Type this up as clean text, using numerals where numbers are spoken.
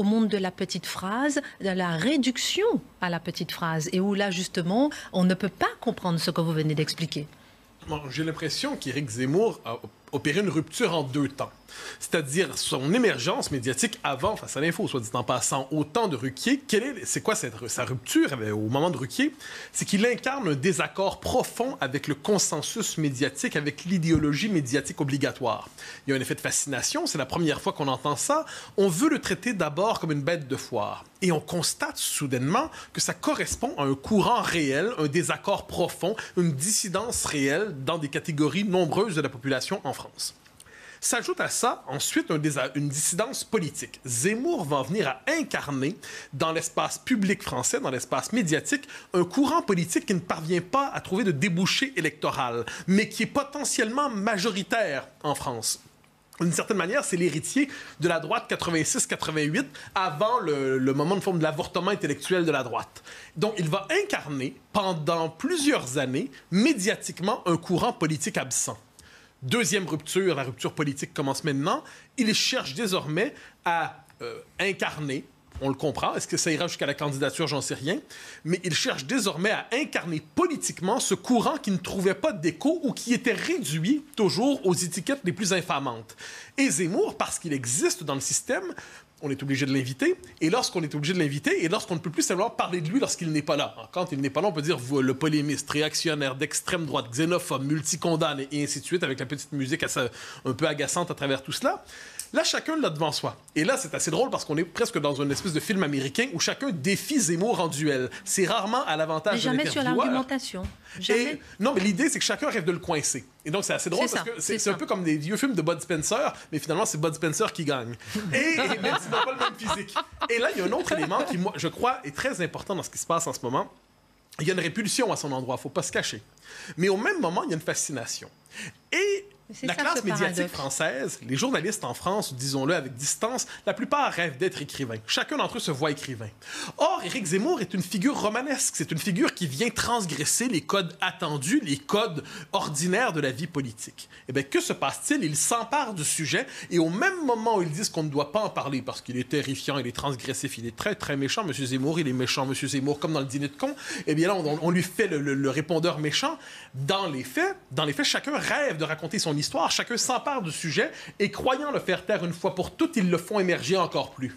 au monde de la petite phrase, de la réduction à la petite phrase, et où là, justement, on ne peut pas comprendre ce que vous venez d'expliquer. Bon, j'ai l'impression qu'Éric Zemmour a opéré une rupture en deux temps. C'est-à-dire son émergence médiatique avant Face à l'info, soit dit en passant, au temps de Ruquier. C'est quoi sa rupture au moment de Ruquier? C'est qu'il incarne un désaccord profond avec le consensus médiatique, avec l'idéologie médiatique obligatoire. Il y a un effet de fascination, c'est la première fois qu'on entend ça. On veut le traiter d'abord comme une bête de foire. Et on constate soudainement que ça correspond à un courant réel, un désaccord profond, une dissidence réelle dans des catégories nombreuses de la population en France. S'ajoute à ça, ensuite, une dissidence politique. Zemmour va venir à incarner dans l'espace public français, dans l'espace médiatique, un courant politique qui ne parvient pas à trouver de débouché électoral, mais qui est potentiellement majoritaire en France. D'une certaine manière, c'est l'héritier de la droite 86-88, avant le moment de forme de l'avortement intellectuel de la droite. Donc, il va incarner, pendant plusieurs années, médiatiquement, un courant politique absent. Deuxième rupture, la rupture politique commence maintenant. Il cherche désormais à incarner, on le comprend, est-ce que ça ira jusqu'à la candidature, j'en sais rien, mais il cherche désormais à incarner politiquement ce courant qui ne trouvait pas d'écho ou qui était réduit toujours aux étiquettes les plus infamantes. Et Zemmour, parce qu'il existe dans le système, on est obligé de l'inviter, et lorsqu'on est obligé de l'inviter, et lorsqu'on ne peut plus savoir parler de lui lorsqu'il n'est pas là. Quand il n'est pas là, on peut dire le polémiste, réactionnaire, d'extrême droite, xénophobe, multicondane, et ainsi de suite, avec la petite musique un peu agaçante à travers tout cela. Là, chacun l'a devant soi. Et là, c'est assez drôle parce qu'on est presque dans une espèce de film américain où chacun défie Zemmour en duel. C'est rarement à l'avantage de l'intervieweur. Mais jamais sur l'argumentation. Jamais. Non, mais l'idée, c'est que chacun rêve de le coincer. Et donc, c'est assez drôle parce que c'est un peu comme des vieux films de Bud Spencer, mais finalement, c'est Bud Spencer qui gagne. Et même s'il n'a pas le même physique. Et là, il y a un autre élément qui, moi, je crois, est très important dans ce qui se passe en ce moment. Il y a une répulsion à son endroit, il ne faut pas se cacher. Mais au même moment, il y a une fascination. Et la classe médiatique française, les journalistes en France, disons-le avec distance, la plupart rêvent d'être écrivains. Chacun d'entre eux se voit écrivain. Or, Éric Zemmour est une figure romanesque. C'est une figure qui vient transgresser les codes attendus, les codes ordinaires de la vie politique. Eh bien, que se passe-t-il? Il s'empare du sujet et au même moment où ils disent qu'on ne doit pas en parler parce qu'il est terrifiant, il est transgressif, il est très, très méchant, M. Zemmour, il est méchant, M. Zemmour, comme dans le dîner de con, eh bien là, on lui fait le répondeur méchant. Dans les faits, chacun rêve de raconter son histoire, chacun s'empare du sujet et croyant le faire taire une fois pour toutes, ils le font émerger encore plus.